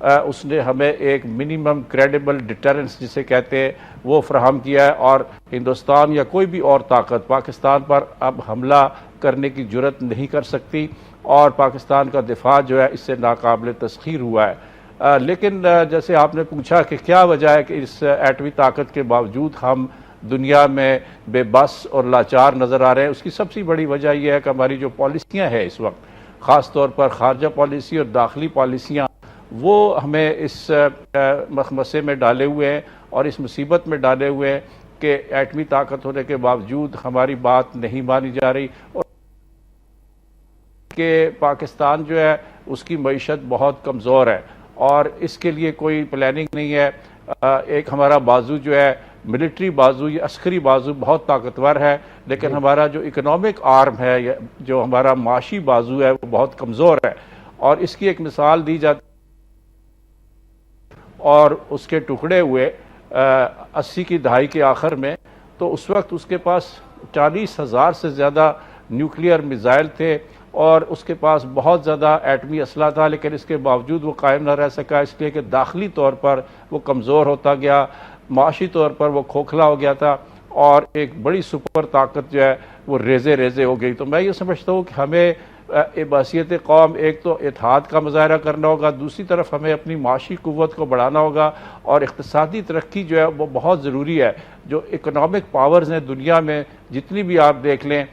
اس نے ہمیں ایک منیمم کریڈیبل ڈیٹرنس جسے کہتے ہیں وہ فراہم کیا ہے، اور ہندوستان یا کوئی بھی اور طاقت پاکستان پر اب حملہ کرنے کی جرت نہیں کر سکتی، اور پاکستان کا دفاع جو ہے اس سے ناقابل تسخیر ہوا ہے۔ لیکن جیسے آپ نے پوچھا کہ کیا وجہ ہے کہ اس ایٹمی طاقت کے باوجود ہم دنیا میں بے بس اور لاچار نظر آ رہے ہیں، اس کی سب سے بڑی وجہ یہ ہے کہ ہماری جو پالیسیاں ہیں اس وقت، خاص طور پر خارجہ پالیسی اور داخلی پالیسیاں، وہ ہمیں اس مخمصے میں ڈالے ہوئے ہیں اور اس مصیبت میں ڈالے ہوئے ہیں کہ ایٹمی طاقت ہونے کے باوجود ہماری بات نہیں مانی جا رہی، اور کہ پاکستان جو ہے اس کی معیشت بہت کمزور ہے اور اس کے لیے کوئی پلاننگ نہیں ہے۔ ایک ہمارا بازو جو ہے ملٹری بازو یا عسکری بازو بہت طاقتور ہے، لیکن ہمارا جو اکنامک آرم ہے، جو ہمارا معاشی بازو ہے، وہ بہت کمزور ہے، اور اس کی ایک مثال دی جاتی اور اس کے ٹکڑے ہوئے 80 کی دہائی کے آخر میں، تو اس وقت اس کے پاس 40,000 سے زیادہ نیوکلیئر میزائل تھے اور اس کے پاس بہت زیادہ ایٹمی اسلحہ تھا، لیکن اس کے باوجود وہ قائم نہ رہ سکا، اس لیے کہ داخلی طور پر وہ کمزور ہوتا گیا، معاشی طور پر وہ کھوکھلا ہو گیا تھا، اور ایک بڑی سپر طاقت جو ہے وہ ریزے ریزے ہو گئی۔ تو میں یہ سمجھتا ہوں کہ ہمیں بحیثیت قوم ایک تو اتحاد کا مظاہرہ کرنا ہوگا، دوسری طرف ہمیں اپنی معاشی قوت کو بڑھانا ہوگا، اور اقتصادی ترقی جو ہے وہ بہت ضروری ہے۔ جو اکنامک پاورز ہیں دنیا میں جتنی بھی آپ دیکھ لیں،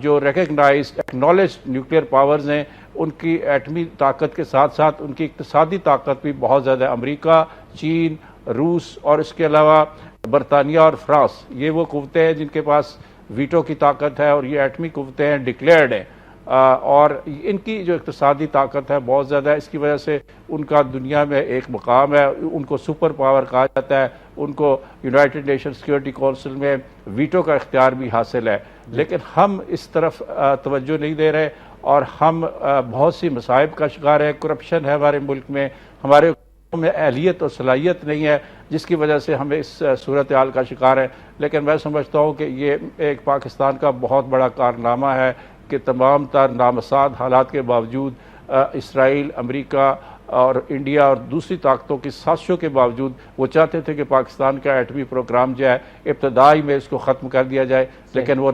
جو ریکگنائزڈ ایکنالجڈ نیوکلیئر پاورز ہیں، ان کی ایٹمی طاقت کے ساتھ ساتھ ان کی اقتصادی طاقت بھی بہت زیادہ ہے۔ امریکہ، چین، روس اور اس کے علاوہ برطانیہ اور فرانس، یہ وہ قوتیں ہیں جن کے پاس ویٹو کی طاقت ہے، اور یہ ایٹمی قوتیں ہیں ڈکلیئرڈ ہیں، اور ان کی جو اقتصادی طاقت ہے بہت زیادہ ہے۔ اس کی وجہ سے ان کا دنیا میں ایک مقام ہے، ان کو سپر پاور کہا جاتا ہے، ان کو یونائٹڈ نیشن سیکورٹی کونسل میں ویٹو کا اختیار بھی حاصل ہے، لیکن ہم اس طرف توجہ نہیں دے رہے، اور ہم بہت سی مصائب کا شکار ہیں۔ کرپشن ہے ہمارے ملک میں، ہمارے میں اہلیت اور صلاحیت نہیں ہے، جس کی وجہ سے ہمیں اس صورتحال کا شکار ہے۔ لیکن میں سمجھتا ہوں کہ یہ ایک پاکستان کا بہت بڑا کارنامہ ہے کہ تمام تر نامساعد حالات کے باوجود اسرائیل، امریکہ اور انڈیا اور دوسری طاقتوں کی سازشوں کے باوجود وہ چاہتے تھے کہ پاکستان کا ایٹمی پروگرام جو ہے ابتدائی میں اس کو ختم کر دیا جائے، لیکن وہ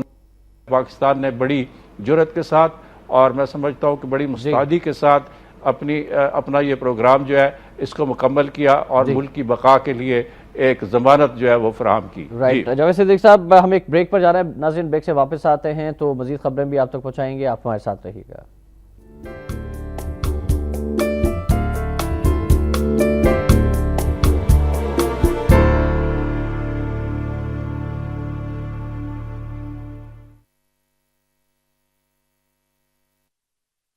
پاکستان نے بڑی جرأت کے ساتھ اور میں سمجھتا ہوں کہ بڑی مستعدی کے ساتھ اپنا یہ پروگرام جو ہے اس کو مکمل کیا، اور ملک کی بقا کے لیے ایک ضمانت جو ہے وہ فراہم کی۔ جاوید صدیق صاحب، ہم ایک بریک پر جا رہے ہیں، ناظرین بریک سے واپس آتے ہیں تو مزید خبریں بھی آپ تک پہنچائیں گے، آپ ہمارے ساتھ رہیے گا۔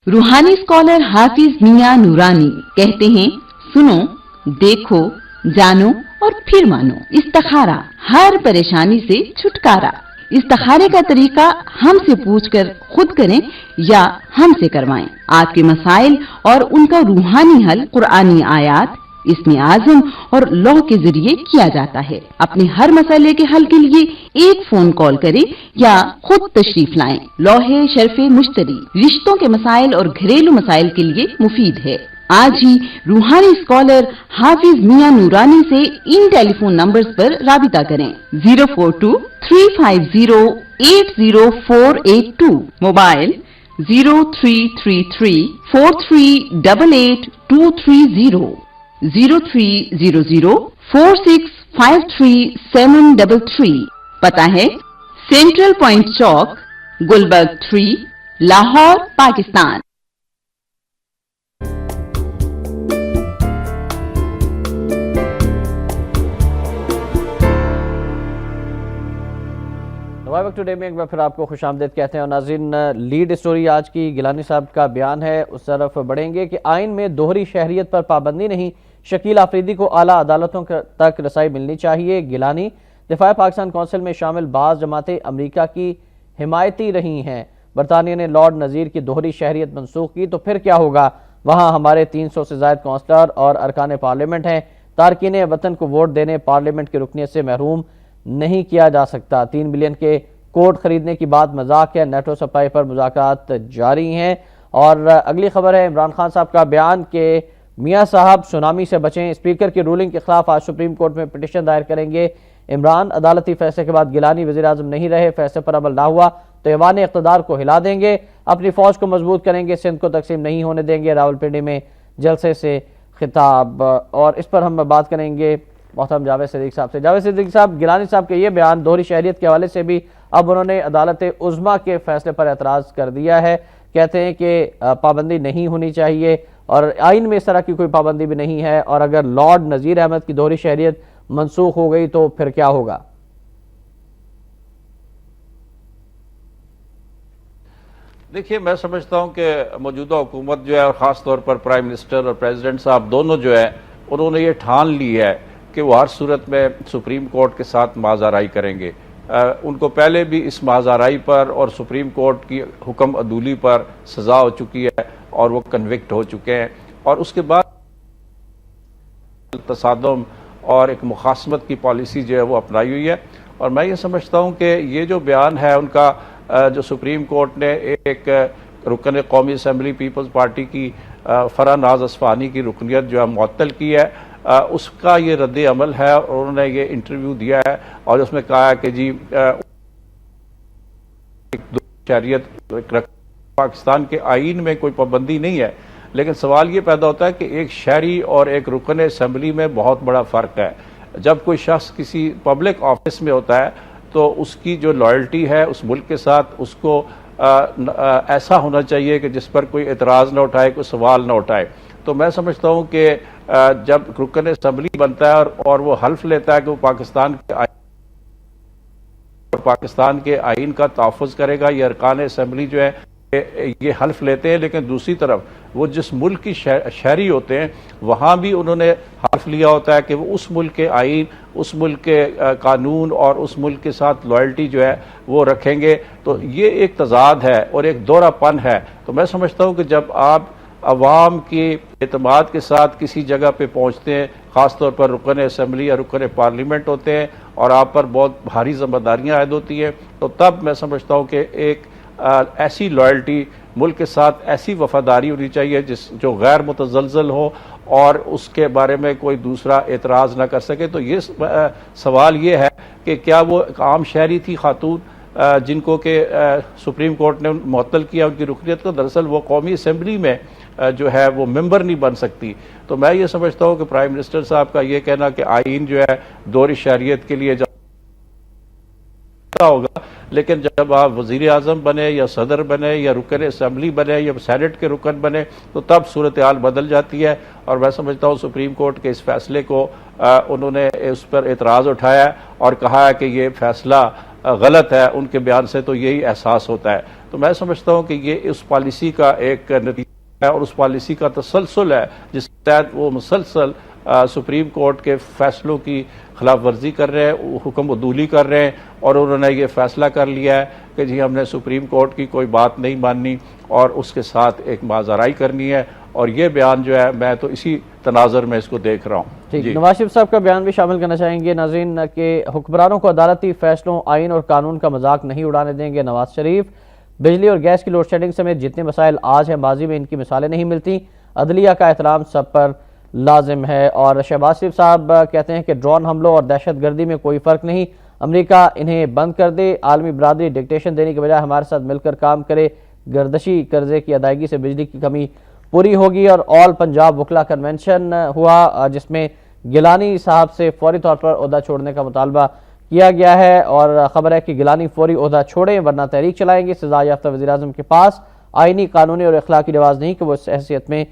روحانی اسکالر حافظ میاں نورانی کہتے ہیں، سنو، دیکھو، جانو اور پھر مانو۔ استخارہ، ہر پریشانی سے چھٹکارا۔ استخارے کا طریقہ ہم سے پوچھ کر خود کریں یا ہم سے کروائیں۔ آپ کے مسائل اور ان کا روحانی حل قرآنی آیات، اسم اعظم اور لوح کے ذریعے کیا جاتا ہے۔ اپنے ہر مسئلے کے حل کے لیے ایک فون کال کریں یا خود تشریف لائیں۔ لوح شرف مشتری رشتوں کے مسائل اور گھریلو مسائل کے لیے مفید ہے۔ آج ہی روحانی اسکالر حافظ میاں نورانی سے ان ٹیلی فون نمبرز پر رابطہ کریں: 042-350-80482، موبائل 0333-4388-230، 0300-4653-733۔ پتہ ہے سینٹرل پوائنٹ چوک، گلبرگ 3، لاہور، پاکستان۔ نوائے وقت ٹوڈے میں ایک بار پھر آپ کو خوش آمدید کہتے ہیں، اور ناظرین لیڈ اسٹوری آج کی گیلانی صاحب کا بیان ہے، اس طرف بڑھیں گے کہ آئین میں دوہری شہریت پر پابندی نہیں، شکیل آفریدی کو اعلیٰ عدالتوں تک رسائی ملنی چاہیے۔ گیلانی دفاع پاکستان کونسل میں شامل بعض جماعتیں امریکہ کی حمایتی رہی ہیں، برطانیہ نے لارڈ نذیر کی دوہری شہریت منسوخ کی تو پھر کیا ہوگا؟ وہاں ہمارے 300 سے زائد کونسلر اور ارکان پارلیمنٹ ہیں، تارکین وطن کو ووٹ دینے پارلیمنٹ کی رکنیت سے محروم نہیں کیا جا سکتا۔ 3 بلین کے کوڈ خریدنے کی بات مذاق ہے، نیٹو سپلائی پر مذاکرات جاری ہیں۔ اور اگلی خبر ہے عمران خان صاحب کا بیان کہ میاں صاحب سونامی سے بچیں، اسپیکر کی رولنگ کے خلاف آج سپریم کورٹ میں پٹیشن دائر کریں گے۔ عمران عدالتی فیصلے کے بعد گیلانی وزیر اعظم نہیں رہے، فیصلے پر عمل نہ ہوا تو ایوان اقتدار کو ہلا دیں گے، اپنی فوج کو مضبوط کریں گے، سندھ کو تقسیم نہیں ہونے دیں گے۔ راولپنڈی میں جلسے سے خطاب، اور اس پر ہم بات کریں گے محترم جاوید صدیق صاحب سے۔ جاوید صدیق صاحب، گیلانی صاحب کے یہ بیان دوہری شہریت کے حوالے سے بھی اب انہوں نے عدالت عظمیٰ کے فیصلے پر اعتراض کر دیا ہے، کہتے ہیں کہ پابندی نہیں ہونی چاہیے اور آئین میں اس طرح کی کوئی پابندی بھی نہیں ہے، اور اگر لارڈ نذیر احمد کی دوہری شہریت منسوخ ہو گئی تو پھر کیا ہوگا؟ دیکھیے، میں سمجھتا ہوں کہ موجودہ حکومت جو ہے، اور خاص طور پر پرائم منسٹر اور پریزیڈنٹ صاحب دونوں جو ہے، انہوں نے یہ ٹھان لی ہے کہ وہ ہر صورت میں سپریم کورٹ کے ساتھ مازارائی کریں گے۔ ان کو پہلے بھی اس مازارائی پر اور سپریم کورٹ کی حکم عدولی پر سزا ہو چکی ہے اور وہ کنوکٹ ہو چکے ہیں، اور اس کے بعد تصادم اور ایک مخاصمت کی پالیسی جو ہے وہ اپنائی ہوئی ہے۔ اور میں یہ سمجھتا ہوں کہ یہ جو بیان ہے ان کا، جو سپریم کورٹ نے ایک رکن قومی اسمبلی پیپلز پارٹی کی فرح ناز اصفہانی کی رکنیت جو ہے معطل کی ہے، اس کا یہ رد عمل ہے، اور انہوں نے یہ انٹرویو دیا ہے اور اس میں کہا ہے کہ جی شہریت پاکستان کے آئین میں کوئی پابندی نہیں ہے، لیکن سوال یہ پیدا ہوتا ہے کہ ایک شہری اور ایک رکن اسمبلی میں بہت بڑا فرق ہے۔ جب کوئی شخص کسی پبلک آفس میں ہوتا ہے تو اس کی جو لائلٹی ہے اس ملک کے ساتھ، اس کو ایسا ہونا چاہیے کہ جس پر کوئی اعتراض نہ اٹھائے، کوئی سوال نہ اٹھائے۔ تو میں سمجھتا ہوں کہ جب رکن اسمبلی بنتا ہے اور وہ حلف لیتا ہے کہ وہ پاکستان کے آئین کا تحفظ کرے گا، یہ ارکان اسمبلی جو ہے یہ حلف لیتے ہیں، لیکن دوسری طرف وہ جس ملک کی شہری ہوتے ہیں وہاں بھی انہوں نے حلف لیا ہوتا ہے کہ وہ اس ملک کے آئین، اس ملک کے قانون اور اس ملک کے ساتھ لائلٹی جو ہے وہ رکھیں گے۔ تو یہ ایک تضاد ہے اور ایک دورہ پن ہے۔ تو میں سمجھتا ہوں کہ جب آپ عوام کے اعتماد کے ساتھ کسی جگہ پہ پہنچتے ہیں، خاص طور پر رکن اسمبلی یا رکن پارلیمنٹ ہوتے ہیں، اور آپ پر بہت بھاری ذمہ داریاں عائد ہوتی ہیں، تو تب میں سمجھتا ہوں کہ ایک ایسی لائلٹی، ملک کے ساتھ ایسی وفاداری ہونی چاہیے جو غیر متزلزل ہو اور اس کے بارے میں کوئی دوسرا اعتراض نہ کر سکے۔ تو یہ سوال یہ ہے کہ کیا وہ ایک عام شہری تھی خاتون جن کو کہ سپریم کورٹ نے معطل کیا ان کی رکنیت کو؟ دراصل وہ قومی اسمبلی میں جو ہے وہ ممبر نہیں بن سکتی۔ تو میں یہ سمجھتا ہوں کہ پرائم منسٹر صاحب کا یہ کہنا کہ آئین جو ہے دوہری شہریت کے لیے ہوگا، لیکن جب آپ وزیر اعظم بنے یا صدر بنے یا رکن اسمبلی بنے یا سینٹ کے رکن بنے تو تب صورتحال بدل جاتی ہے۔ اور میں سمجھتا ہوں سپریم کورٹ کے اس فیصلے کو انہوں نے اس پر اعتراض اٹھایا ہے اور کہا ہے کہ یہ فیصلہ غلط ہے۔ ان کے بیان سے تو یہی احساس ہوتا ہے۔ تو میں سمجھتا ہوں کہ یہ اس پالیسی کا ایک نتیجہ ہے اور اس پالیسی کا تسلسل ہے جس کے تحت وہ مسلسل سپریم کورٹ کے فیصلوں کی خلاف ورزی کر رہے ہیں، حکم عدولی کر رہے ہیں، اور انہوں نے یہ فیصلہ کر لیا ہے کہ جی ہم نے سپریم کورٹ کی کوئی بات نہیں ماننی اور اس کے ساتھ ایک مازارائی کرنی ہے۔ اور یہ بیان جو ہے میں تو اسی تناظر میں اس کو دیکھ رہا ہوں۔ جی، نواز شریف صاحب کا بیان بھی شامل کرنا چاہیں گے ناظرین کہ حکمرانوں کو عدالتی فیصلوں، آئین اور قانون کا مذاق نہیں اڑانے دیں گے نواز شریف۔ بجلی اور گیس کی لوڈ شیڈنگ سمیت جتنے مسائل آج ہیں ماضی میں ان کی مثالیں نہیں ملتی، عدلیہ کا احترام سب پر لازم ہے۔ اور شہباز شریف صاحب کہتے ہیں کہ ڈرون حملوں اور دہشت گردی میں کوئی فرق نہیں، امریکہ انہیں بند کر دے، عالمی برادری ڈکٹیشن دینے کے بجائے ہمارے ساتھ مل کر کام کرے، گردشی قرضے کی ادائیگی سے بجلی کی کمی پوری ہوگی۔ اور آل پنجاب وکلا کنونشن ہوا جس میں گیلانی صاحب سے فوری طور پر عہدہ چھوڑنے کا مطالبہ کیا گیا ہے، اور خبر ہے کہ گیلانی فوری عہدہ چھوڑیں ورنہ تحریک چلائیں گے۔ سزا یافتہ وزیر اعظم کے پاس آئینی، قانونی اور اخلاقی رواج نہیں کہ وہ اس حیثیت میں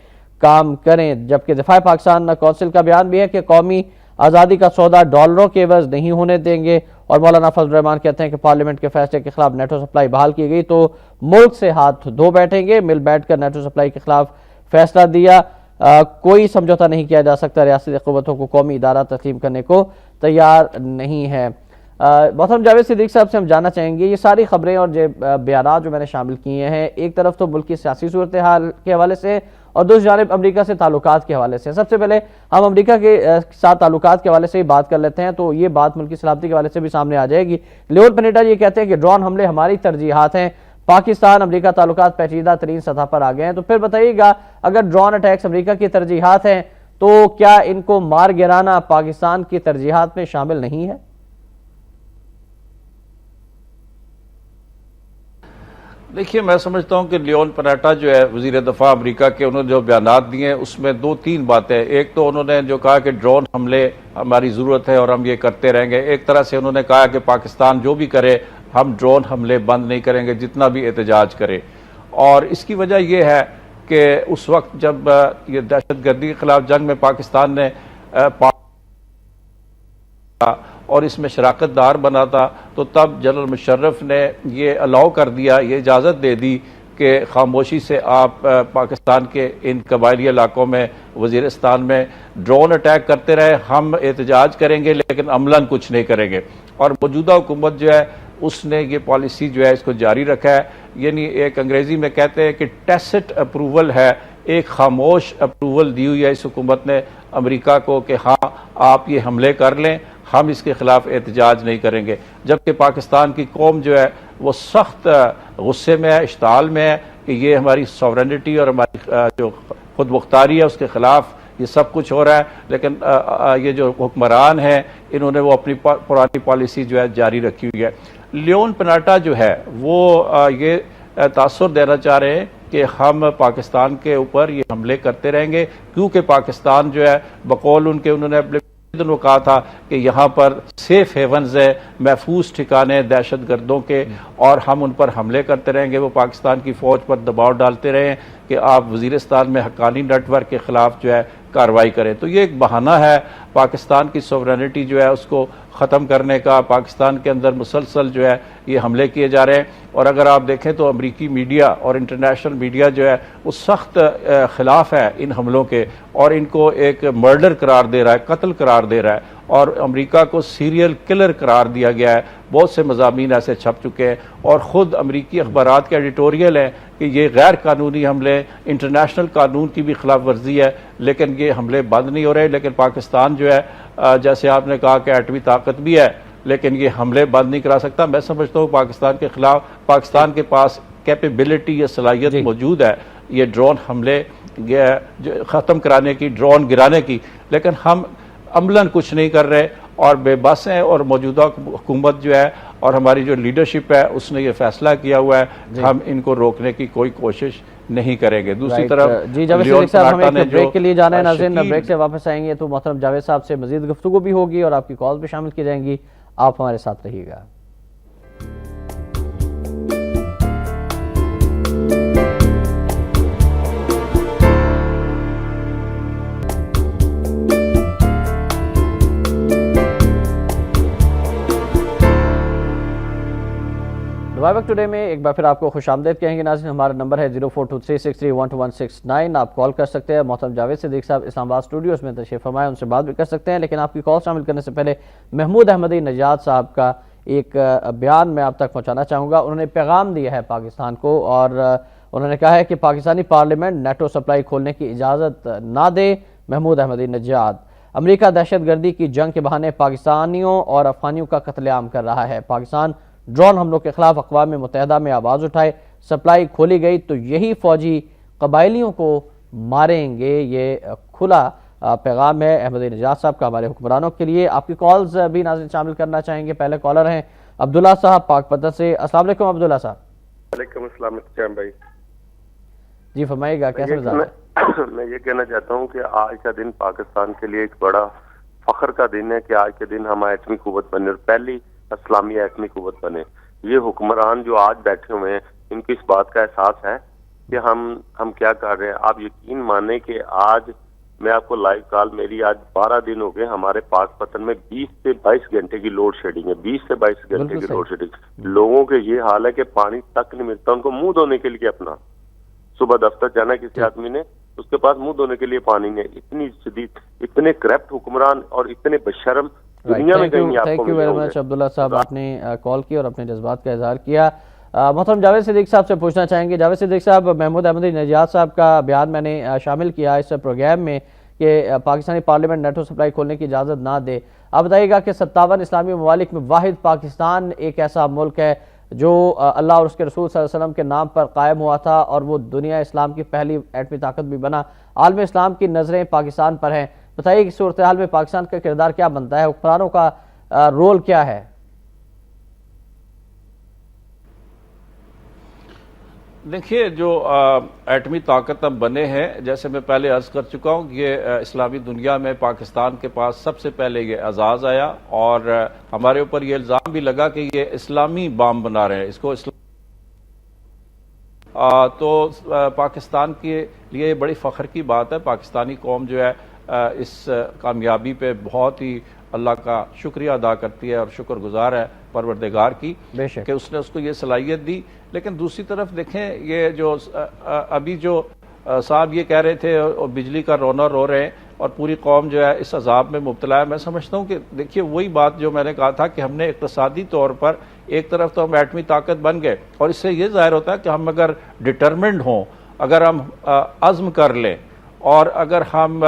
کام کریں۔ جبکہ دفاع پاکستان کونسل کا بیان بھی ہے کہ قومی آزادی کا سودا ڈالروں کے عوض نہیں ہونے دیں گے۔ اور مولانا فضل الرحمان کہتے ہیں کہ پارلیمنٹ کے فیصلے کے خلاف نیٹو سپلائی بحال کی گئی تو ملک سے ہاتھ دھو بیٹھیں گے۔ مل بیٹھ کر نیٹو سپلائی کے خلاف فیصلہ دیا، کوئی سمجھوتہ نہیں کیا جا سکتا، ریاستی قوتوں کو قومی ادارہ تسلیم کرنے کو تیار نہیں ہے۔ محترم جاوید صدیق صاحب سے ہم جاننا چاہیں گے یہ ساری خبریں اور بیانات جو میں نے شامل کیے ہیں، ایک طرف تو ملک کی سیاسی صورتحال کے حوالے سے اور دوسری جانب امریکہ سے تعلقات کے حوالے سے۔ سب سے پہلے ہم امریکہ کے ساتھ تعلقات کے حوالے سے ہی بات کر لیتے ہیں تو یہ بات ملک کی سلامتی کے حوالے سے بھی سامنے آ جائے گی۔ لیون پنیٹا یہ کہتے ہیں کہ ڈرون حملے ہماری ترجیحات ہیں، پاکستان امریکہ تعلقات پیچیدہ ترین سطح پر آ گئے ہیں، تو پھر بتائیے گا اگر ڈرون اٹیکس امریکہ کی ترجیحات ہیں تو کیا ان کو مار گرانا پاکستان کی ترجیحات میں شامل نہیں ہے؟ دیکھیے، میں سمجھتا ہوں کہ لیون پناٹا جو ہے وزیر دفاع امریکہ کے، انہوں نے جو بیانات دیے ہیں اس میں 2-3 باتیں. ایک تو انہوں نے جو کہا کہ ڈرون حملے ہماری ضرورت ہے اور ہم یہ کرتے رہیں گے. ایک طرح سے انہوں نے کہا کہ پاکستان جو بھی کرے ہم ڈرون حملے بند نہیں کریں گے جتنا بھی احتجاج کرے. اور اس کی وجہ یہ ہے کہ اس وقت جب یہ دہشت گردی کے خلاف جنگ میں پاکستان نے اور اس میں شراکت دار بنا تھا، تو تب جنرل مشرف نے یہ الاؤ کر دیا، یہ اجازت دے دی کہ خاموشی سے آپ پاکستان کے ان قبائلی علاقوں میں، وزیرستان میں ڈرون اٹیک کرتے رہے، ہم احتجاج کریں گے لیکن عملاً کچھ نہیں کریں گے. اور موجودہ حکومت جو ہے اس نے یہ پالیسی جو ہے اس کو جاری رکھا ہے. یعنی ایک انگریزی میں کہتے ہیں کہ ٹیسٹ اپروول ہے، ایک خاموش اپروول دی ہوئی ہے اس حکومت نے امریکہ کو کہ ہاں آپ یہ حملے کر لیں، ہم اس کے خلاف احتجاج نہیں کریں گے. جبکہ پاکستان کی قوم جو ہے وہ سخت غصے میں ہے، اشتعال میں ہے کہ یہ ہماری سوورنٹی اور ہماری جو خود مختاری ہے اس کے خلاف یہ سب کچھ ہو رہا ہے. لیکن یہ جو حکمران ہیں انہوں نے وہ اپنی پرانی پالیسی جو ہے جاری رکھی ہوئی ہے. لیون پناٹا جو ہے وہ یہ تاثر دینا چاہ رہے ہیں کہ ہم پاکستان کے اوپر یہ حملے کرتے رہیں گے، کیونکہ پاکستان جو ہے بقول ان کے، انہوں نے اپنے دنوں کہا تھا کہ یہاں پر سیف ہیونز ہے، محفوظ ٹھکانے دہشت گردوں کے، اور ہم ان پر حملے کرتے رہیں گے. وہ پاکستان کی فوج پر دباؤ ڈالتے رہے ہیں کہ آپ وزیرستان میں حقانی نیٹ ورک کے خلاف جو ہے کارروائی کریں. تو یہ ایک بہانہ ہے پاکستان کی سوورنٹی جو ہے اس کو ختم کرنے کا. پاکستان کے اندر مسلسل جو ہے یہ حملے کیے جا رہے ہیں. اور اگر آپ دیکھیں تو امریکی میڈیا اور انٹرنیشنل میڈیا جو ہے وہ سخت خلاف ہے ان حملوں کے، اور ان کو ایک مرڈر قرار دے رہا ہے، قتل قرار دے رہا ہے، اور امریکہ کو سیریل کلر قرار دیا گیا ہے. بہت سے مضامین ایسے چھپ چکے ہیں، اور خود امریکی اخبارات کے ایڈیٹوریل ہیں کہ یہ غیر قانونی حملے، انٹرنیشنل قانون کی بھی خلاف ورزی ہے. لیکن یہ حملے بند نہیں ہو رہے. لیکن پاکستان جو ہے جیسے آپ نے کہا کہ ایٹمی طاقت بھی ہے لیکن یہ حملے بند نہیں کرا سکتا. میں سمجھتا ہوں پاکستان کے خلاف، پاکستان کے پاس کیپیبلٹی یا صلاحیت موجود ہے یہ ڈرون حملے ختم کرانے کی، ڈرون گرانے کی، لیکن ہم عملاً کچھ نہیں کر رہے اور بے بس ہیں. اور موجودہ حکومت جو ہے اور ہماری جو لیڈرشپ ہے اس نے یہ فیصلہ کیا ہوا ہے ہم ان کو روکنے کی کوئی کوشش نہیں کریں گے. دوسری طرف جی جاوید صدیق صاحب، ہمیں ایک بریک کے لیے جانا ہے ناظرین. بریک سے واپس آئیں گے تو محترم جاوید صاحب سے مزید گفتگو بھی ہوگی اور آپ کی کال بھی شامل کی جائیں گی. آپ ہمارے ساتھ رہیے گا. دبئی وقت ٹوڈے میں ایک بار پھر آپ کو خوش آمدید کہیں گے ناظرین. ہمارا نمبر ہے 0423631269. آپ کال کر سکتے ہیں. محترم جاوید صدیق صاحب اسلام آباد اسٹوڈیوز میں تشریف فرمائے، ان سے بات بھی کر سکتے ہیں. لیکن آپ کی کال شامل کرنے سے پہلے محمود احمدی نژاد صاحب کا ایک بیان میں آپ تک پہنچانا چاہوں گا. انہوں نے پیغام دیا ہے پاکستان کو، اور انہوں نے کہا ہے کہ پاکستانی پارلیمنٹ نیٹو سپلائی کھولنے کی اجازت نہ دے. محمود احمدی نژاد: امریکہ دہشت گردی کی جنگ کے بہانے پاکستانیوں اور افغانیوں کا قتل عام کر رہا ہے. پاکستان ڈرون حملوں کے خلاف اقوام متحدہ میں آواز اٹھائے. سپلائی کھولی گئی تو یہی فوجی قبائلیوں کو ماریں گے. یہ کھلا پیغام ہے احمدی نژاد صاحب کا ہمارے حکمرانوں کے لیے. آپ کی کالز بھی ناظرین شامل کرنا چاہیں گے. پہلے کالر ہیں عبداللہ صاحب پاک پتن سے. السلام علیکم عبداللہ صاحب. وعلیکم السلام اختیام بھائی. جی فرمائیے گا، کیسے مزاج ہے؟ میں یہ کہنا چاہتا ہوں کہ آج کا دن پاکستان کے لیے ایک بڑا فخر کا دن ہے کہ آج کے دن ہم ایٹمی قوت بنے اور پہلی اسلامی ایٹمی قوت بنے. یہ حکمران جو آج بیٹھے ہوئے ہیں ان کو اس بات کا احساس ہے کہ ہم کیا کر رہے ہیں. آپ یقین مانیں کہ آج میں آپ کو لائیو کال، میری آج 12 دن ہو گئے ہمارے پاک پتن میں 20 سے 22 گھنٹے کی لوڈ شیڈنگ ہے. 20 سے 22 گھنٹے کی لوڈ شیڈنگ. لوگوں کے یہ حال ہے کہ پانی تک نہیں ملتا ان کو منہ دھونے کے لیے. اپنا صبح دفتر جانا کسی آدمی نے، اس کے پاس منہ دھونے کے لیے پانی نہیں. اتنی شدید، اتنے کرپٹ حکمران اور اتنے بشرم دنیا میں کہیں آپ کو. تھینک یو ویری مچ عبداللہ صاحب، آپ نے کال کی اور اپنے جذبات کا اظہار کیا. محترم جاوید صدیق صاحب سے پوچھنا چاہیں گے. جاوید صدیق صاحب، محمود احمدی نژاد صاحب کا بیان میں نے شامل کیا اس پروگرام میں کہ پاکستانی پارلیمنٹ نیٹو سپلائی کھولنے کی اجازت نہ دے. آپ بتائیے گا کہ 57 اسلامی ممالک میں واحد پاکستان ایک ایسا ملک ہے جو اللہ اور اس کے رسول صلی اللہ علیہ وسلم کے نام پر قائم ہوا تھا، اور وہ دنیا اسلام کی پہلی ایٹمی طاقت بھی بنا۔ عالم اسلام کی نظریں پاکستان پر ہیں، بتائیے کہ صورتحال میں پاکستان کا کردار کیا بنتا ہے، حکمرانوں کا رول کیا ہے؟ دیکھیے، جو ایٹمی طاقت اب بنے ہیں، جیسے میں پہلے عرض کر چکا ہوں، یہ اسلامی دنیا میں پاکستان کے پاس سب سے پہلے یہ اعزاز آیا، اور ہمارے اوپر یہ الزام بھی لگا کہ یہ اسلامی بام بنا رہے ہیں، اس کو تو پاکستان کے لیے بڑی فخر کی بات ہے۔ پاکستانی قوم جو ہے اس کامیابی پہ بہت ہی اللہ کا شکریہ ادا کرتی ہے اور شکر گزار ہے پروردگار کی کہ اس نے اس کو یہ صلاحیت دی۔ لیکن دوسری طرف دیکھیں، یہ جو ابھی جو صاحب یہ کہہ رہے تھے اور بجلی کا رونا رو رہے ہیں اور پوری قوم جو ہے اس عذاب میں مبتلا ہے، میں سمجھتا ہوں کہ دیکھیے وہی بات جو میں نے کہا تھا کہ ہم نے اقتصادی طور پر ایک طرف تو ہم ایٹمی طاقت بن گئے، اور اس سے یہ ظاہر ہوتا ہے کہ ہم اگر ڈٹرمنڈ ہوں، اگر ہم عزم کر لیں، اور اگر ہم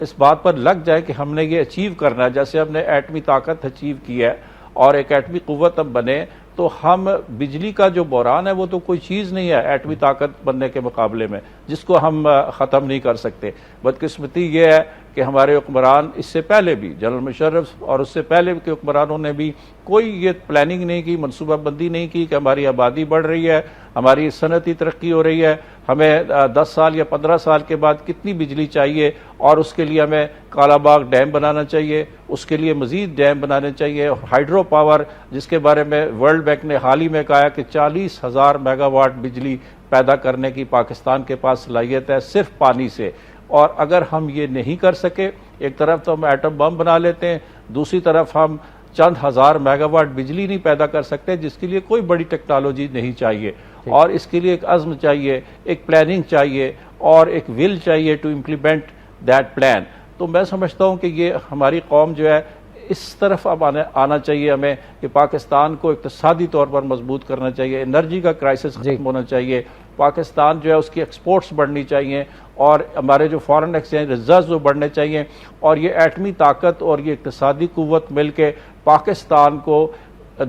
اس بات پر لگ جائے کہ ہم نے یہ اچیو کرنا ہے، جیسے ہم نے ایٹمی طاقت اچیو کی ہے اور ایک ایٹمی قوت ہم بنے، تو ہم بجلی کا جو بحران ہے وہ تو کوئی چیز نہیں ہے ایٹمی طاقت بننے کے مقابلے میں، جس کو ہم ختم نہیں کر سکتے۔ بدقسمتی یہ ہے کہ ہمارے حکمران اس سے پہلے بھی، جنرل مشرف اور اس سے پہلے کے حکمرانوں نے بھی کوئی یہ پلاننگ نہیں کی، منصوبہ بندی نہیں کی کہ ہماری آبادی بڑھ رہی ہے، ہماری صنعتی ترقی ہو رہی ہے، ہمیں 10 سال یا 15 سال کے بعد کتنی بجلی چاہیے، اور اس کے لیے ہمیں کالا باغ ڈیم بنانا چاہیے، اس کے لیے مزید ڈیم بنانے چاہیے۔ ہائیڈرو پاور، جس کے بارے میں ورلڈ بینک نے حال ہی میں کہا کہ 40,000 میگا واٹ بجلی پیدا کرنے کی پاکستان کے پاس صلاحیت ہے صرف پانی سے، اور اگر ہم یہ نہیں کر سکے، ایک طرف تو ہم ایٹم بم بنا لیتے ہیں، دوسری طرف ہم چند ہزار میگا واٹ بجلی نہیں پیدا کر سکتے، جس کے لیے کوئی بڑی ٹیکنالوجی نہیں چاہیے، اور اس کے لیے ایک عزم چاہیے، ایک پلاننگ چاہیے، اور ایک ول چاہیے ٹو امپلیمنٹ دیٹ پلان۔ تو میں سمجھتا ہوں کہ یہ ہماری قوم جو ہے اس طرف اب آنا چاہیے ہمیں کہ پاکستان کو اقتصادی طور پر مضبوط کرنا چاہیے، انرجی کا کرائسس ختم ہونا چاہیے، پاکستان جو ہے اس کی ایکسپورٹس بڑھنی چاہیے، اور ہمارے جو فارن ایکسچینج ریزروز وہ بڑھنے چاہیے، اور یہ ایٹمی طاقت اور یہ اقتصادی قوت مل کے پاکستان کو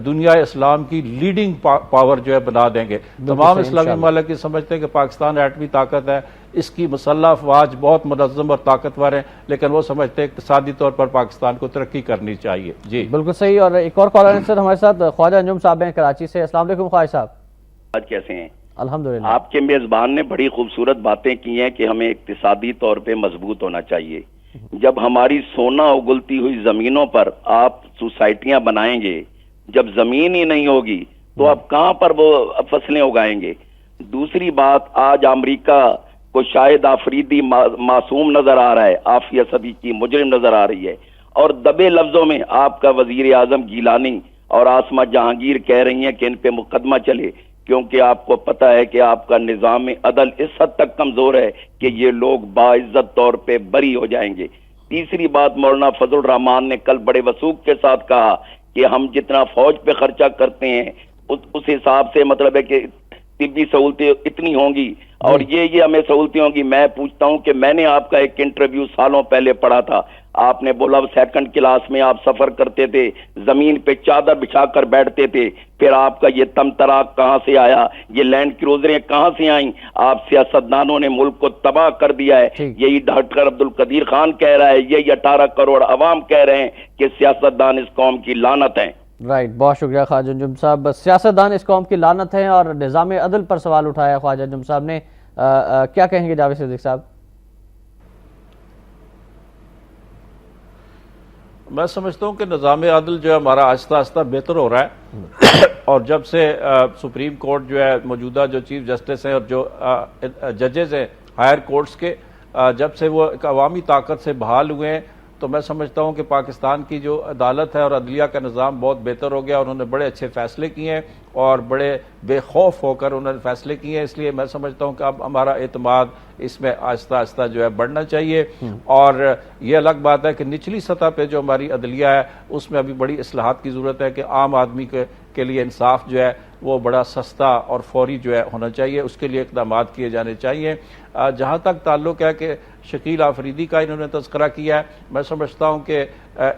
دنیا اسلام کی لیڈنگ پاور جو ہے بنا دیں گے۔ تمام اسلامی ممالک یہ سمجھتے ہیں کہ پاکستان ایٹمی طاقت ہے، اس کی مسلح افواج بہت منظم اور طاقتور ہیں، لیکن وہ سمجھتے ہیں اقتصادی طور پر پاکستان کو ترقی کرنی چاہیے۔ جی بالکل صحیح۔ اور ایک اور کالر ہیں سر ہمارے ساتھ، خواجہ انجم صاحب ہیں کراچی سے۔ السلام علیکم خواجہ صاحب۔ آج کیسے ہیں؟ الحمدللہ۔ آپ کے میزبان نے بڑی خوبصورت باتیں کی ہیں کہ ہمیں اقتصادی طور پہ مضبوط ہونا چاہیے۔ جب ہماری سونا اگلتی ہوئی زمینوں پر آپ سوسائٹیاں بنائیں گے، جب زمین ہی نہیں ہوگی تو آپ کہاں پر وہ فصلیں اگائیں گے؟ دوسری بات، آج امریکہ کو شاہد آفریدی معصوم نظر آ رہا ہے، عافیہ صدیقی مجرم نظر آ رہی ہے، اور دبے لفظوں میں آپ کا وزیر اعظم گیلانی اور آسمہ جہانگیر کہہ رہی ہیں کہ ان پہ مقدمہ چلے، کیونکہ آپ کو پتہ ہے کہ آپ کا نظام عدل اس حد تک کمزور ہے کہ یہ لوگ باعزت طور پہ بری ہو جائیں گے۔ تیسری بات، مولانا فضل الرحمان نے کل بڑے وثوق کے ساتھ کہا کہ ہم جتنا فوج پہ خرچہ کرتے ہیں اس حساب سے مطلب ہے کہ طبی سہولتیں اتنی ہوں گی اور یہ ہمیں سہولتیں ہوں گی۔ میں پوچھتا ہوں کہ میں نے آپ کا ایک انٹرویو سالوں پہلے پڑھا تھا، آپ نے بولا سیکنڈ کلاس میں آپ سفر کرتے تھے، زمین پہ چادر بچھا کر بیٹھتے تھے، پھر آپ کا یہ تم تراک کہاں سے آیا، یہ لینڈ کروزریں کہاں سے آئیں؟ آپ سیاستدانوں نے ملک کو تباہ کر دیا ہے۔ یہی ڈاکٹر عبدالقدیر خان کہہ رہا ہے، یہی 18 کروڑ عوام کہہ رہے ہیں کہ سیاستدان اس قوم کی لعنت ہیں۔ رائٹ، بہت شکریہ خواجہ انجم صاحب۔ سیاستدان اس قوم کی لعنت ہیں، اور نظام عدل پر سوال اٹھایا خواجہ انجم صاحب نے، کیا کہیں گے جاوید صدیق صاحب؟ میں سمجھتا ہوں کہ نظام عدل جو ہے ہمارا آہستہ آہستہ بہتر ہو رہا ہے، اور جب سے سپریم کورٹ جو ہے موجودہ جو چیف جسٹس ہیں اور جو ججز ہیں ہائر کورٹس کے، جب سے وہ ایک عوامی طاقت سے بحال ہوئے ہیں، تو میں سمجھتا ہوں کہ پاکستان کی جو عدالت ہے اور عدلیہ کا نظام بہت بہتر ہو گیا۔ انہوں نے بڑے اچھے فیصلے کیے ہیں اور بڑے بے خوف ہو کر انہوں نے فیصلے کیے ہیں، اس لیے میں سمجھتا ہوں کہ اب ہمارا اعتماد اس میں آہستہ آہستہ جو ہے بڑھنا چاہیے۔ اور یہ الگ بات ہے کہ نچلی سطح پہ جو ہماری عدلیہ ہے اس میں ابھی بڑی اصلاحات کی ضرورت ہے کہ عام آدمی کے لیے انصاف جو ہے وہ بڑا سستا اور فوری جو ہے ہونا چاہیے، اس کے لیے اقدامات کیے جانے چاہیے۔ جہاں تک تعلق ہے کہ شکیل آفریدی کا انہوں نے تذکرہ کیا ہے، میں سمجھتا ہوں کہ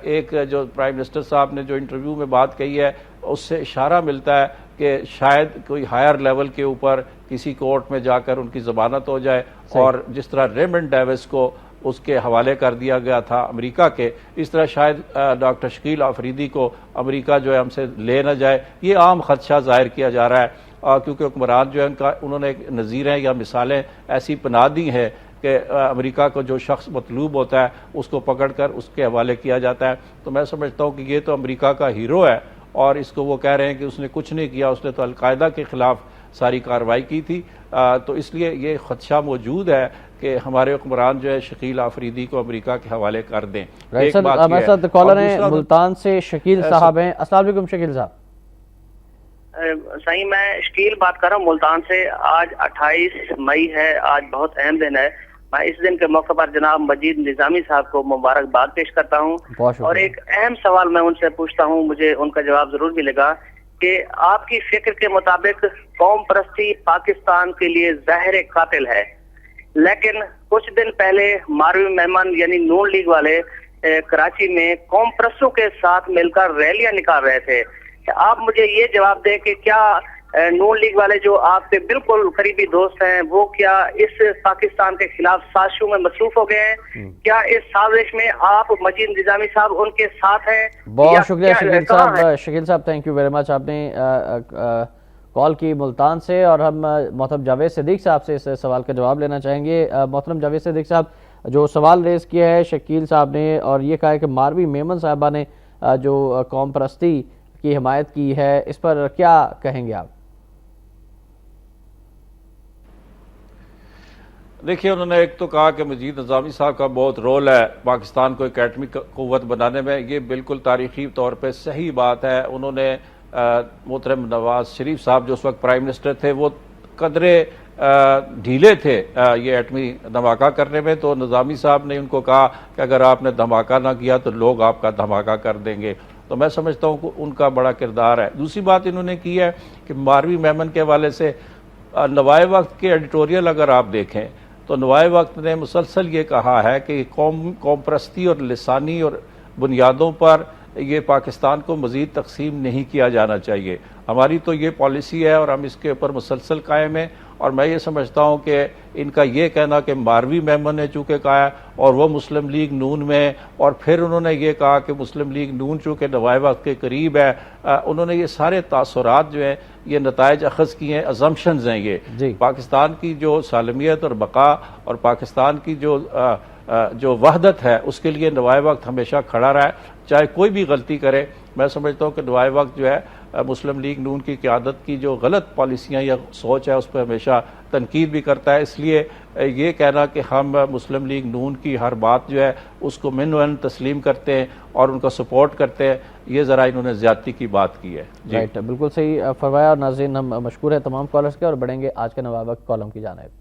ایک جو پرائم منسٹر صاحب نے جو انٹرویو میں بات کہی ہے اس سے اشارہ ملتا ہے کہ شاید کوئی ہائر لیول کے اوپر کسی کورٹ میں جا کر ان کی ضمانت ہو جائے، اور جس طرح ریمنڈ ڈیوس کو اس کے حوالے کر دیا گیا تھا امریکہ کے، اس طرح شاید ڈاکٹر شکیل آفریدی کو امریکہ جو ہے ہم سے لے نہ جائے۔ یہ عام خدشہ ظاہر کیا جا رہا ہے، کیونکہ حکمران جو ہے انہوں نے نظیریں یا مثالیں ایسی پناہ دی ہیں کہ امریکہ کو جو شخص مطلوب ہوتا ہے اس کو پکڑ کر اس کے حوالے کیا جاتا ہے۔ تو میں سمجھتا ہوں کہ یہ تو امریکہ کا ہیرو ہے، اور اس کو وہ کہہ رہے ہیں کہ اس نے کچھ نہیں کیا، اس نے تو القاعدہ کے خلاف ساری کارروائی کی تھی۔ تو اس لیے یہ خدشہ موجود ہے کہ ہمارے حکمران جو ہے شکیل آفریدی کو امریکہ کے حوالے کر دیں۔ ایک بات یہ ہمارے ہے۔ ساتھ کالر اور ہیں دوسرا ملتان سے شکیل صاحب ہیں۔ السلام علیکم شکیل صاحب۔ صحیح، میں شکیل بات کر رہا ہوں ملتان سے۔ آج 28 مئی ہے، آج بہت اہم دن ہے۔ میں اس دن کے موقع پر جناب مجید نظامی صاحب کو مبارکباد پیش کرتا ہوں، اور ایک اہم سوال میں ان سے پوچھتا ہوں، مجھے ان کا جواب ضرور ملے گا کہ آپ کی فکر کے مطابق قوم پرستی پاکستان کے لیے ظاہر قاتل ہے، لیکن کچھ دن پہلے ماروی مہمان یعنی نون لیگ والے کراچی میں قوم پرستوں کے ساتھ مل کر ریلیاں نکال رہے تھے۔ آپ مجھے یہ جواب دیں کہ کیا نون لیگ والے جو آپ کے بالکل قریبی دوست ہیں وہ کیا اس پاکستان کے خلاف سازشوں میں مصروف ہو گئے ہیں؟ کیا اس سازش میں آپ مجید نظامی صاحب ان کے ساتھ ہیں؟ بہت شکریہ شکیل صاحب۔ شکیل صاحب تھینک یو ویری مچ، آپ نے کال کی ملتان سے، اور ہم محترم جاوید صدیق صاحب سے اس سوال کا جواب لینا چاہیں گے۔ محترم جاوید صدیق صاحب، جو سوال ریز کیا ہے شکیل صاحب نے، اور یہ کہا ہے کہ ماروی میمن صاحبہ نے جو قوم پرستی کی حمایت کی ہے، اس پر کیا کہیں گے آپ؟ دیکھیے، انہوں نے ایک تو کہا کہ مجید نظامی صاحب کا بہت رول ہے پاکستان کو ایک ایٹمی قوت بنانے میں۔ یہ بالکل تاریخی طور پہ صحیح بات ہے۔ انہوں نے محترم نواز شریف صاحب جو اس وقت پرائم منسٹر تھے وہ قدرے ڈھیلے تھے یہ ایٹمی دھماکہ کرنے میں، تو نظامی صاحب نے ان کو کہا کہ اگر آپ نے دھماکہ نہ کیا تو لوگ آپ کا دھماکہ کر دیں گے۔ تو میں سمجھتا ہوں کہ ان کا بڑا کردار ہے۔ دوسری بات انہوں نے کی ہے کہ ماروی میمن کے حوالے سے نوائے وقت کے ایڈیٹوریل اگر آپ دیکھیں تو نوائے وقت نے مسلسل یہ کہا ہے کہ قوم پرستی اور لسانی اور بنیادوں پر یہ پاکستان کو مزید تقسیم نہیں کیا جانا چاہیے۔ ہماری تو یہ پالیسی ہے اور ہم اس کے اوپر مسلسل قائم ہیں، اور میں یہ سمجھتا ہوں کہ ان کا یہ کہنا کہ ماروی میمن نے چونکہ کہا ہے اور وہ مسلم لیگ نون میں، اور پھر انہوں نے یہ کہا کہ مسلم لیگ نون چونکہ نوائے وقت کے قریب ہے، انہوں نے یہ سارے تاثرات جو ہیں یہ نتائج اخذ کیے ہیں، ازمپشنز ہیں یہ پاکستان کی جو سالمیت اور بقا اور پاکستان کی جو وحدت ہے اس کے لیے نوائے وقت ہمیشہ کھڑا رہا ہے، چاہے کوئی بھی غلطی کرے۔ میں سمجھتا ہوں کہ نوائے وقت جو ہے مسلم لیگ نون کی قیادت کی جو غلط پالیسیاں یا سوچ ہے اس پہ ہمیشہ تنقید بھی کرتا ہے۔ اس لیے یہ کہنا کہ ہم مسلم لیگ نون کی ہر بات جو ہے اس کو من و عن تسلیم کرتے ہیں اور ان کا سپورٹ کرتے ہیں، یہ ذرا انہوں نے زیادتی کی بات کی ہے۔ رائٹ، بالکل صحیح فرمایا، اور ناظرین ہم مشکور ہیں تمام کالرز کے، اور بڑھیں گے آج کے نوائے وقت کالم کی جانب۔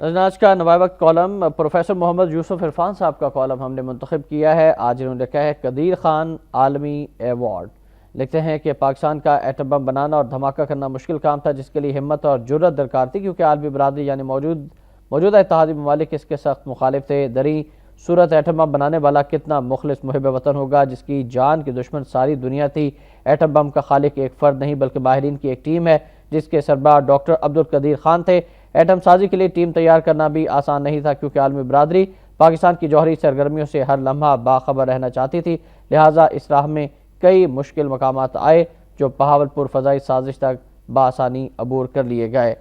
آج کا نوائے وقت کالم پروفیسر محمد یوسف عرفان صاحب کا کالم ہم نے منتخب کیا ہے۔ آج انہوں نے لکھا ہے قدیر خان عالمی ایوارڈ۔ لکھتے ہیں کہ پاکستان کا ایٹم بم بنانا اور دھماکہ کرنا مشکل کام تھا، جس کے لیے ہمت اور جرأت درکار تھی، کیونکہ عالمی برادری یعنی موجودہ اتحادی ممالک اس کے سخت مخالف تھے۔ دری صورت ایٹم بم بنانے والا کتنا مخلص محب وطن ہوگا جس کی جان کی دشمن ساری دنیا تھی۔ ایٹم بم کا خالق ایک فرد نہیں بلکہ ماہرین کی ایک ٹیم ہے جس کے سربراہ ڈاکٹر عبدالقدیر خان تھے۔ ایٹم سازی کے لیے ٹیم تیار کرنا بھی آسان نہیں تھا، کیونکہ عالمی برادری پاکستان کی جوہری سرگرمیوں سے ہر لمحہ باخبر رہنا چاہتی تھی، لہٰذا اس راہ میں کئی مشکل مقامات آئے جو بہاولپور فضائی سازش تک بآسانی عبور کر لیے گئے۔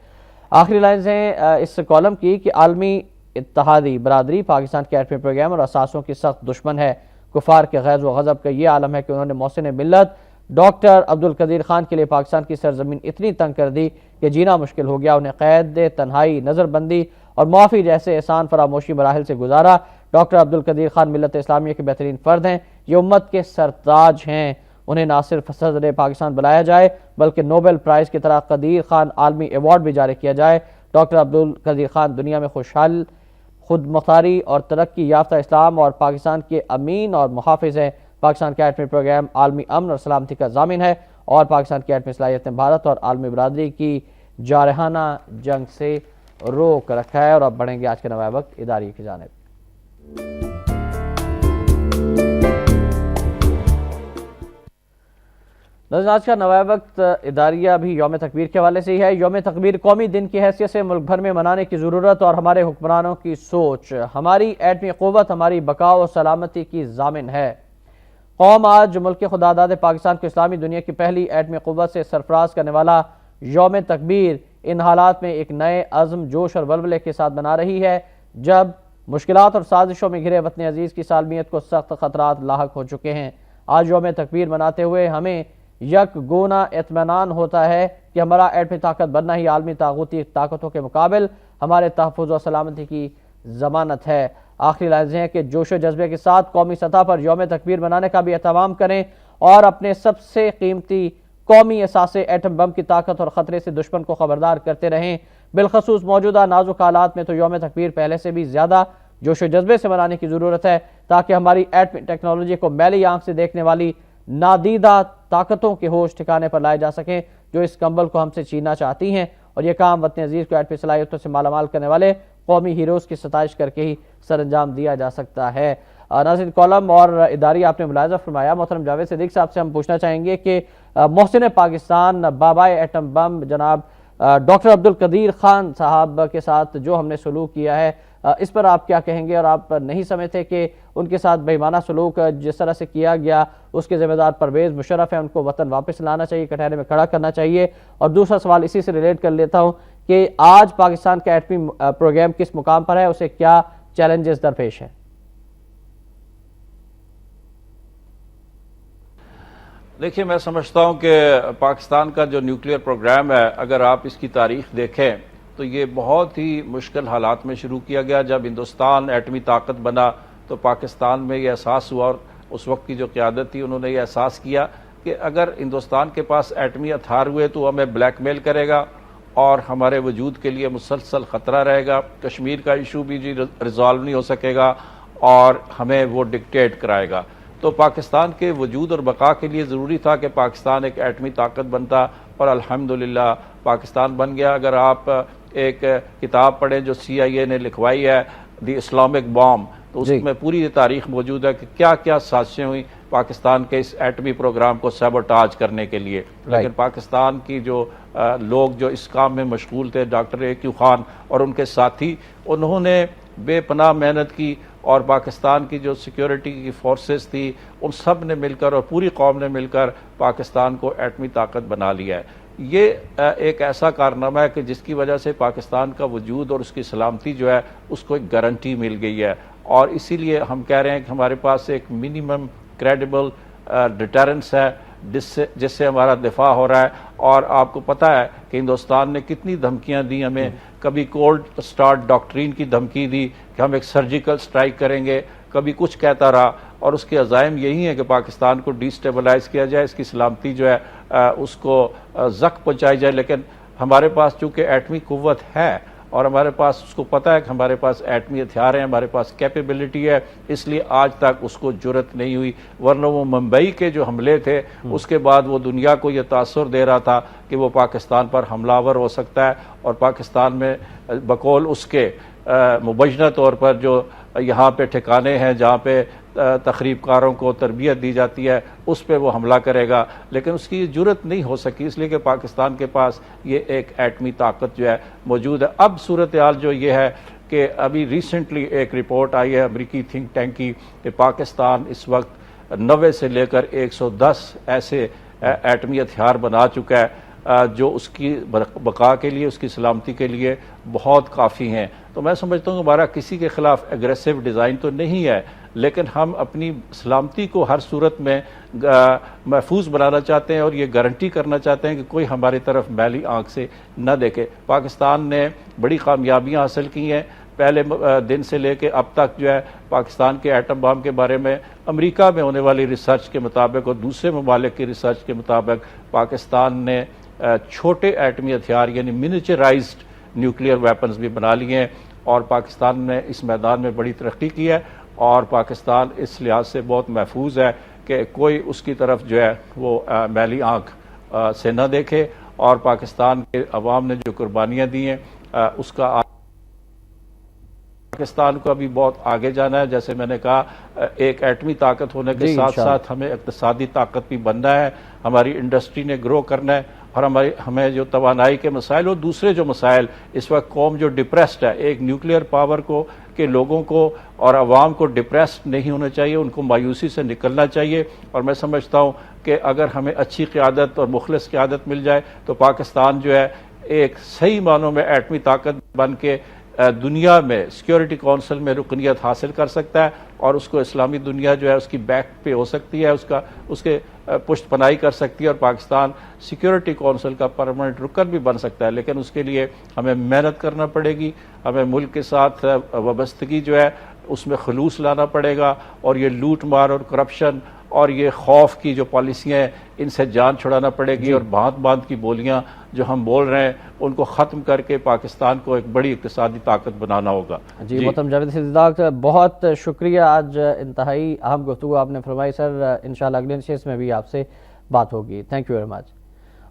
آخری لائنز ہیں اس کالم کی کہ عالمی اتحادی برادری پاکستان کے ایٹمی پروگرام اور اساسوں کی سخت دشمن ہے۔ کفار کے غیظ و غضب کا یہ عالم ہے کہ انہوں نے محسن ملت ڈاکٹر عبدالقدیر خان کے لیے پاکستان کی سرزمین اتنی تنگ کر دی کہ جینا مشکل ہو گیا۔ انہیں قید، تنہائی، نظر بندی اور معافی جیسے احسان فراموشی مراحل سے گزارا۔ ڈاکٹر عبدالقدیر خان ملت اسلامیہ کے بہترین فرد ہیں، یہ امت کے سرتاج ہیں۔ انہیں نہ صرف صدر پاکستان بلایا جائے بلکہ نوبل پرائز کی طرح قدیر خان عالمی ایوارڈ بھی جاری کیا جائے۔ ڈاکٹر عبدالقدیر خان دنیا میں خوشحال، خود مختاری اور ترقی یافتہ اسلام اور پاکستان کے امین اور محافظ ہیں۔ پاکستان کا ایٹمی پروگرام عالمی امن اور سلامتی کا ضامن ہے، اور پاکستان کی ایٹمی صلاحیت نے بھارت اور عالمی برادری کی جارحانہ جنگ سے روک رکھا ہے۔ اور اب بڑھیں گے آج کے نوائے وقت ادارے کی جانب۔ ناظرین، آج کا نوائے وقت اداریہ بھی یوم تکبیر کے حوالے سے ہی ہے۔ یوم تکبیر قومی دن کی حیثیت سے ملک بھر میں منانے کی ضرورت اور ہمارے حکمرانوں کی سوچ ہماری ایٹمی قوت ہماری بقا و سلامتی کی ضامن ہے۔ قوم آج ملک خدا داد پاکستان کو اسلامی دنیا کی پہلی ایٹمی قوت سے سرفراز کرنے والا یوم تکبیر ان حالات میں ایک نئے عزم، جوش اور ولولے کے ساتھ بنا رہی ہے جب مشکلات اور سازشوں میں گھرے وطن عزیز کی سالمیت کو سخت خطرات لاحق ہو چکے ہیں۔ آج یوم تکبیر مناتے ہوئے ہمیں یک گونا اطمینان ہوتا ہے کہ ہمارا ایٹمی طاقت بننا ہی عالمی طاغوتی طاقتوں کے مقابل ہمارے تحفظ و سلامتی کی ضمانت ہے۔ آخری لائنز ہیں کہ جوش و جذبے کے ساتھ قومی سطح پر یوم تکبیر منانے کا بھی اہتمام کریں اور اپنے سب سے قیمتی قومی اثاثے ایٹم بم کی طاقت اور خطرے سے دشمن کو خبردار کرتے رہیں۔ بالخصوص موجودہ نازک حالات میں تو یوم تکبیر پہلے سے بھی زیادہ جوش و جذبے سے منانے کی ضرورت ہے تاکہ ہماری ایٹمی ٹیکنالوجی کو میلی آنکھ سے دیکھنے والی نادیدہ طاقتوں کے ہوش ٹھکانے پر لائے جا سکیں جو اس کمبل کو ہم سے چھیننا چاہتی ہیں، اور یہ کام وطن عزیز کو ایٹمی صلاحیتوں سے مالا مال کرنے والے قومی ہیروز کی ستائش کر کے ہی سر انجام دیا جا سکتا ہے۔ ناظرین، کالم اور اداری آپ نے ملاحظہ فرمایا۔ محترم جاوید صدیق صاحب سے ہم پوچھنا چاہیں گے کہ محسن پاکستان بابائے ایٹم بم جناب ڈاکٹر عبدالقدیر خان صاحب کے ساتھ جو ہم نے سلوک کیا ہے، اس پر آپ کیا کہیں گے، اور آپ نہیں سمجھتے کہ ان کے ساتھ بے ایمانہ سلوک جس طرح سے کیا گیا اس کے ذمہ دار پرویز مشرف ہیں، ان کو وطن واپس لانا چاہیے، کٹہرے میں کھڑا کرنا چاہیے؟ اور دوسرا سوال اسی سے ریلیٹ کر لیتا ہوں کہ آج پاکستان کا ایٹمی پروگرام کس مقام پر ہے، اسے کیا چیلنجز درپیش ہیں؟ دیکھیے، میں سمجھتا ہوں کہ پاکستان کا جو نیوکلیئر پروگرام ہے، اگر آپ اس کی تاریخ دیکھیں تو یہ بہت ہی مشکل حالات میں شروع کیا گیا۔ جب ہندوستان ایٹمی طاقت بنا تو پاکستان میں یہ احساس ہوا، اور اس وقت کی جو قیادت تھی انہوں نے یہ احساس کیا کہ اگر ہندوستان کے پاس ایٹمی ہتھیار ہوئے تو ہمیں بلیک میل کرے گا اور ہمارے وجود کے لیے مسلسل خطرہ رہے گا۔ کشمیر کا ایشو بھی ریزالو نہیں ہو سکے گا اور ہمیں وہ ڈکٹیٹ کرائے گا۔ تو پاکستان کے وجود اور بقا کے لیے ضروری تھا کہ پاکستان ایک ایٹمی طاقت بنتا، اور الحمدللہ پاکستان بن گیا۔ اگر آپ ایک کتاب پڑھیں جو CIA نے لکھوائی ہے، دی اسلامک بام، تو اس میں پوری تاریخ موجود ہے کہ کیا کیا سازشیں ہوئیں پاکستان کے اس ایٹمی پروگرام کو سیبوٹاج کرنے کے لیے۔ لیکن پاکستان کی جو لوگ جو اس کام میں مشغول تھے، ڈاکٹر AQ خان اور ان کے ساتھی، انہوں نے بے پناہ محنت کی، اور پاکستان کی جو سیکیورٹی کی فورسز تھی ان سب نے مل کر اور پوری قوم نے مل کر پاکستان کو ایٹمی طاقت بنا لیا ہے۔ یہ ایک ایسا کارنامہ ہے کہ جس کی وجہ سے پاکستان کا وجود اور اس کی سلامتی جو ہے اس کو ایک گارنٹی مل گئی ہے، اور اسی لیے ہم کہہ رہے ہیں کہ ہمارے پاس ایک منیمم کریڈیبل ڈیٹرنس ہے جس سے ہمارا دفاع ہو رہا ہے۔ اور آپ کو پتہ ہے کہ ہندوستان نے کتنی دھمکیاں دی ہمیں، کبھی کولڈ سٹارٹ ڈاکٹرین کی دھمکی دی کہ ہم ایک سرجیکل سٹرائک کریں گے، کبھی کچھ کہتا رہا، اور اس کے عزائم یہی ہیں کہ پاکستان کو ڈی سٹیبلائز کیا جائے، اس کی سلامتی جو ہے اس کو زخم پہنچائی جائے۔ لیکن ہمارے پاس چونکہ ایٹمی قوت ہے اور ہمارے پاس اس کو پتہ ہے کہ ہمارے پاس ایٹمی ہتھیار ہیں، ہمارے پاس کیپیبلٹی ہے، اس لیے آج تک اس کو جرت نہیں ہوئی۔ ورنہ وہ ممبئی کے جو حملے تھے اس کے بعد وہ دنیا کو یہ تاثر دے رہا تھا کہ وہ پاکستان پر حملہ آور ہو سکتا ہے، اور پاکستان میں بقول اس کے مبینہ طور پر جو یہاں پہ ٹھکانے ہیں جہاں پہ تخریب کاروں کو تربیت دی جاتی ہے اس پہ وہ حملہ کرے گا، لیکن اس کی جرت نہیں ہو سکی، اس لیے کہ پاکستان کے پاس یہ ایک ایٹمی طاقت جو ہے موجود ہے۔ اب صورتحال جو یہ ہے کہ ابھی ریسنٹلی ایک رپورٹ آئی ہے امریکی تھنک ٹینک کی کہ پاکستان اس وقت 90 سے لے کر 110 ایسے ایٹمی ہتھیار بنا چکا ہے جو اس کی بقا کے لیے، اس کی سلامتی کے لیے بہت کافی ہیں۔ تو میں سمجھتا ہوں کہ ہمارا کسی کے خلاف ایگریسو ڈیزائن تو نہیں ہے، لیکن ہم اپنی سلامتی کو ہر صورت میں محفوظ بنانا چاہتے ہیں اور یہ گارنٹی کرنا چاہتے ہیں کہ کوئی ہماری طرف میلی آنکھ سے نہ دیکھے۔ پاکستان نے بڑی کامیابیاں حاصل کی ہیں، پہلے دن سے لے کے اب تک جو ہے پاکستان کے ایٹم بم کے بارے میں امریکہ میں ہونے والی ریسرچ کے مطابق اور دوسرے ممالک کی ریسرچ کے مطابق پاکستان نے چھوٹے ایٹمی ہتھیار یعنی منیچرائزڈ نیوکلیئر ویپنز بھی بنا لیے ہیں، اور پاکستان نے اس میدان میں بڑی ترقی کی ہے، اور پاکستان اس لحاظ سے بہت محفوظ ہے کہ کوئی اس کی طرف جو ہے وہ میلی آنکھ سے نہ دیکھے، اور پاکستان کے عوام نے جو قربانیاں دی ہیں اس کا پاکستان کو ابھی بہت آگے جانا ہے. جیسے میں نے کہا ایک ایٹمی طاقت ہونے کے ساتھ ساتھ ہمیں اقتصادی طاقت بھی بننا ہے, ہماری انڈسٹری نے گرو کرنا ہے, اور ہمیں جو توانائی کے مسائل اور دوسرے جو مسائل اس وقت قوم جو ڈپریسڈ ہے, ایک نیوکلیئر پاور کو کہ لوگوں کو اور عوام کو ڈپریسڈ نہیں ہونا چاہیے, ان کو مایوسی سے نکلنا چاہیے. اور میں سمجھتا ہوں کہ اگر ہمیں اچھی قیادت اور مخلص قیادت مل جائے تو پاکستان جو ہے ایک صحیح معنوں میں ایٹمی طاقت بن کے دنیا میں سیکیورٹی کونسل میں رکنیت حاصل کر سکتا ہے, اور اس کو اسلامی دنیا جو ہے اس کی بیک پہ ہو سکتی ہے, اس کے پشت پناہی کر سکتی ہے, اور پاکستان سیکیورٹی کونسل کا پرماننٹ رکن بھی بن سکتا ہے. لیکن اس کے لیے ہمیں محنت کرنا پڑے گی, ہمیں ملک کے ساتھ وابستگی جو ہے اس میں خلوص لانا پڑے گا, اور یہ لوٹ مار اور کرپشن اور یہ خوف کی جو پالیسیاں ہیں ان سے جان چھڑانا پڑے گی, اور باندھ باندھ کی بولیاں جو ہم بول رہے ہیں ان کو ختم کر کے پاکستان کو ایک بڑی اقتصادی طاقت بنانا ہوگا. جی محترم جاوید صدیق, بہت شکریہ, آج انتہائی اہم گفتگو آپ نے فرمائی سر. انشاءاللہ اگلے نشست میں بھی آپ سے بات ہوگی. Thank you very much.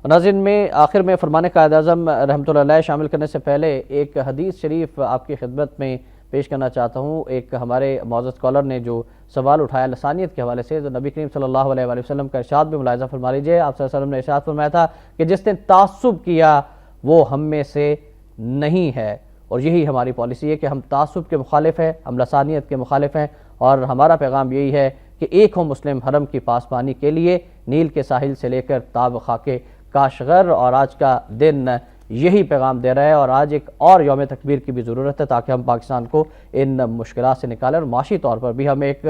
ناظرین, میں آخر میں فرمان قائد اعظم رحمۃ اللہ علیہ شامل کرنے سے پہلے ایک حدیث شریف آپ کی خدمت میں پیش کرنا چاہتا ہوں. ایک ہمارے معزز اسکالر نے جو سوال اٹھایا لسانیت کے حوالے سے, تو نبی کریم صلی اللہ علیہ وآلہ وسلم کا ارشاد بھی ملاحظہ فرما لیجئے. آپ صلی اللہ علیہ وسلم نے ارشاد فرمایا تھا کہ جس نے تعصب کیا وہ ہم میں سے نہیں ہے, اور یہی ہماری پالیسی ہے کہ ہم تعصب کے مخالف ہیں, ہم لسانیت کے مخالف ہیں, اور ہمارا پیغام یہی ہے کہ ایک ہو مسلم حرم کی پاسبانی کے لیے نیل کے ساحل سے لے کر تاب خاک کاشغر. اور آج کا دن یہی پیغام دے رہا ہے, اور آج ایک اور یوم تکبیر کی بھی ضرورت ہے تاکہ ہم پاکستان کو ان مشکلات سے نکالیں اور معاشی طور پر بھی ہم ایک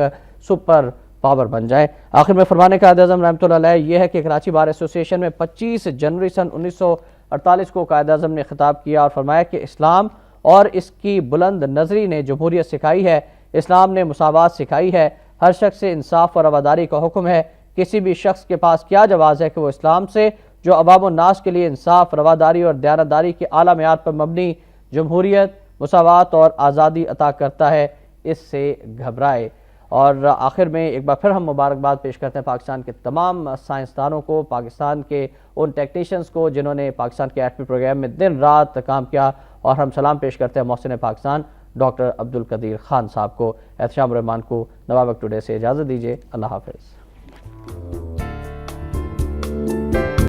سپر پاور بن جائیں. آخر میں فرمان قائد اعظم رحمۃ اللہ علیہ یہ ہے کہ کراچی بار ایسوسی ایشن میں 25 جنوری سن 1948 کو قائد اعظم نے خطاب کیا اور فرمایا کہ اسلام اور اس کی بلند نظری نے جمہوریت سکھائی ہے, اسلام نے مساوات سکھائی ہے, ہر شخص سے انصاف اور رواداری کا حکم ہے. کسی بھی شخص کے پاس کیا جواز ہے کہ وہ اسلام سے جو عوام الناس کے لیے انصاف, رواداری اور دیانتداری کے اعلیٰ معیار پر مبنی جمہوریت, مساوات اور آزادی عطا کرتا ہے, اس سے گھبرائے. اور آخر میں ایک بار پھر ہم مبارکباد پیش کرتے ہیں پاکستان کے تمام سائنسدانوں کو, پاکستان کے ان ٹیکنیشینز کو جنہوں نے پاکستان کے ایٹمی پروگرام میں دن رات کام کیا, اور ہم سلام پیش کرتے ہیں محسن پاکستان ڈاکٹر عبدالقدیر خان صاحب کو. احتشام الرحمان کو نواب وقت ٹوڈے سے اجازت دیجیے. اللہ حافظ.